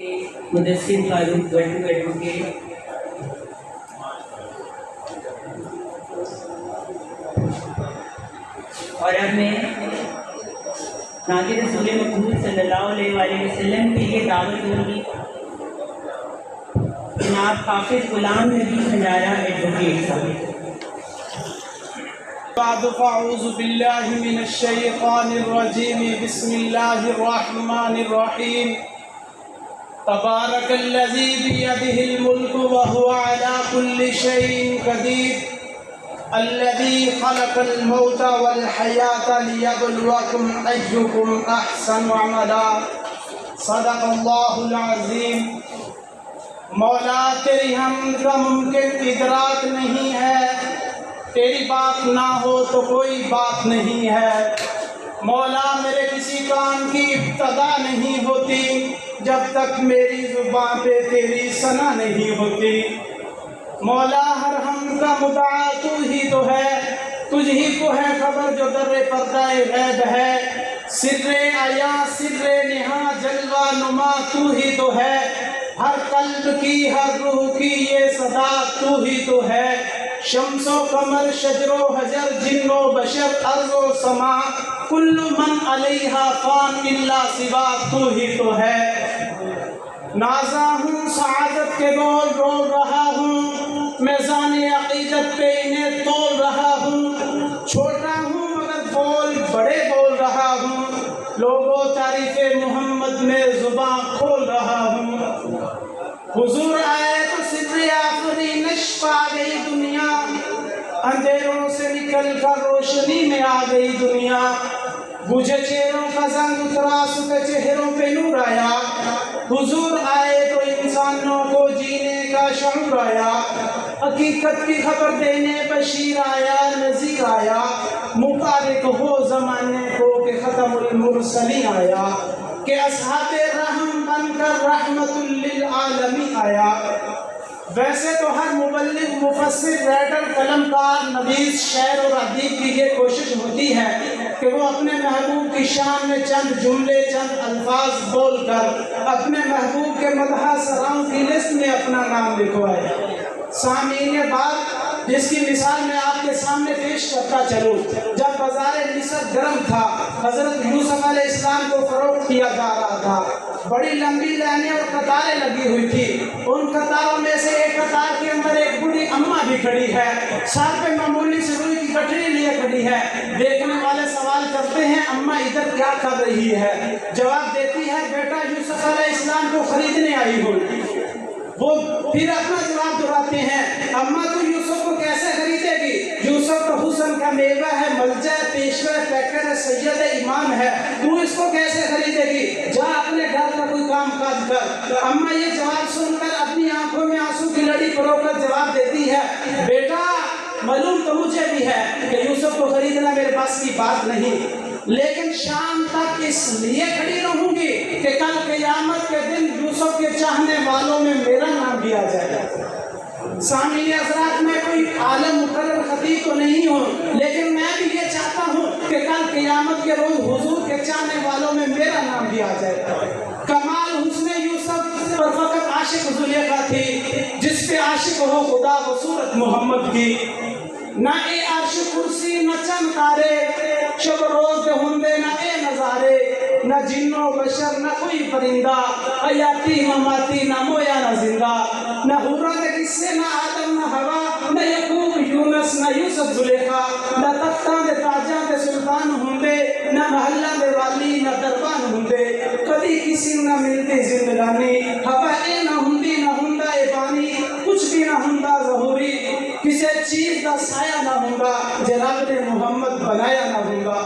مدثر فاروق Guddu advocate, اور اب میں ناظر رسول مقبول صلی اللہ علیہ وآلہ وسلم کے لیے دعوت دوں گی جناب حافظ غلام نبی کھنڈارہ ایڈوکیٹ صاحب۔ بعد فاعوذ باللہ من الشیطان الرجیم، بسم اللہ الرحمن الرحیم۔ تبارک الذی بیدہ الملک وہو علی کل شیء قدیر، الذی خلق الموت والحیاۃ لیبلوکم ایکم احسن عملا، صدق اللہ العظیم۔ مولا تیری حمد کا ممکن ادراک نہیں ہے، تیری بات نہ ہو تو کوئی بات نہیں ہے۔ مولا میرے کسی کام کی ابتدا نہیں ہوتی جب تک میری زبان پہ تیری ثنا نہیں ہوتی۔ مولا ہر حمد کا مدعا تو ہی تو ہے، تجھ ہی کو ہے خبر جو در پردہ غیب ہے۔ سر عیا سر نہا جلوہ نما تو ہی تو ہے، ہر قلب کی ہر روح کی یہ صدا تو ہی تو ہے۔ شمس و قمر شجر و حجر جن و بشر ارض و سما، کل من علیہا فان الا سوا تو ہی تو ہے۔ نازا ہوں سعادت کے بول رول رہا ہوں، میزان عقیدت پہ انہیں تول رہا ہوں۔ چھوٹا ہوں مگر بول بڑے بول رہا ہوں، لوگوں تعریف محمد میں زباں کھول رہا ہوں۔ حضور آئے تو سر آفرینش پا گئی دنیا، اندھیروں سے نکل کر روشنی میں آ گئی دنیا۔ بجھے چہروں کا زنگ اترا، سکے چہروں پہ نور آیا۔ حضور آئے تو انسانوں کو جینے کا شعور آیا، حقیقت کی خبر دینے بشیر آیا نذیر آیا۔ مبارک ہو زمانے کو کہ ختم المرسلین آیا، کہ اصحاب رحم بن کر رحمت للعالمین آیا۔ ویسے تو ہر مبلغ مفسر رائٹر قلم کار نویس شاعر اور ادیب کی یہ کوشش ہوتی ہے کہ وہ اپنے محبوب کی شان میں چند جملے چند الفاظ بول کر اپنے محبوب کے مدح سراؤں کی لسٹ میں اپنا نام لکھوائے۔ سامعین بات جس کی مثال میں آپ کے سامنے پیش کرتا چلوں، جب بازار مصر گرم تھا، حضرت یوسف علیہ السلام کو فروخت کیا جا رہا تھا۔ بڑی لمبی لائنیں اور قطاریں لگی ہوئی تھی، ان قطاروں میں سے ایک قطار کے اندر ایک بوڑھی اماں بھی کھڑی ہے، سر پہ معمولی سی روئی کی گٹھڑی لیے کھڑی ہے۔ دیکھنے والے سوال کرتے ہیں اماں ادھر کیا کر رہی ہے؟ جواب دیتی ہے بیٹا یوسف علیہ السلام کو خریدنے آئی ہوں۔ وہ پھر اپنا جواب دہراتے ہیں اماں تو یوسف کو کیسے خریدے گی؟ یوسف تو حسن کا میوہ ہے، ملجا پیشوا پیکر ہے، سید امام ہے، تو اس کو کیسے خریدے گی؟ جا اپنے گھر کا کوئی کام کاج کر۔ اماں یہ جواب سن کر اپنی آنکھوں میں آنسو کی لڑی پرو کر جواب دیتی ہے بیٹا معلوم تو مجھے بھی ہے کہ یوسف کو خریدنا میرے پاس کی بات نہیں، لیکن شام تک اس لیے کھڑی رہوں گی کہ کل قیامت کے دن یوسف کے چاہنے والوں میں میرا نام بھی آ جائے گا۔ سامعین حضرات میں کوئی عالم مقرر خطیب تو نہیں ہوں، لیکن میں بھی یہ چاہتا ہوں کہ کل قیامت کے روز حضور کے چاہنے والوں میں میرا نام بھی آ جائے گا۔ کمال حسن یوسف پر فقط عاشق زلیخا تھی، جس پہ عاشق ہو خدا و صورت محمد کی۔ نہ اے عرش کرسی نہ چند تارے، شب روز دے ہندے نہ اے نظارے، نہ جن و بشر نہ کوئی پرندہ، حیاتی مماتی نہ مویا نہ زندہ، نہ حورہ دے قصے نہ آدم نہ ہوا، نہ یعقوب یونس نہ یوسف زلیخا، نہ تختاں دے تاجاں دے سلطان ہندے، نہ محلہ دے والی نہ دربان ہندے، کدی کسی نہ ملتی زندگانی، ہوا اے نہ ہندی نہ ہندہ اے پانی، کچھ بھی نہ ہندہ ظہوری، کسی چیز دا سایہ نہ ہوندا جے رب نے محمد بنایا نہ ہوندا۔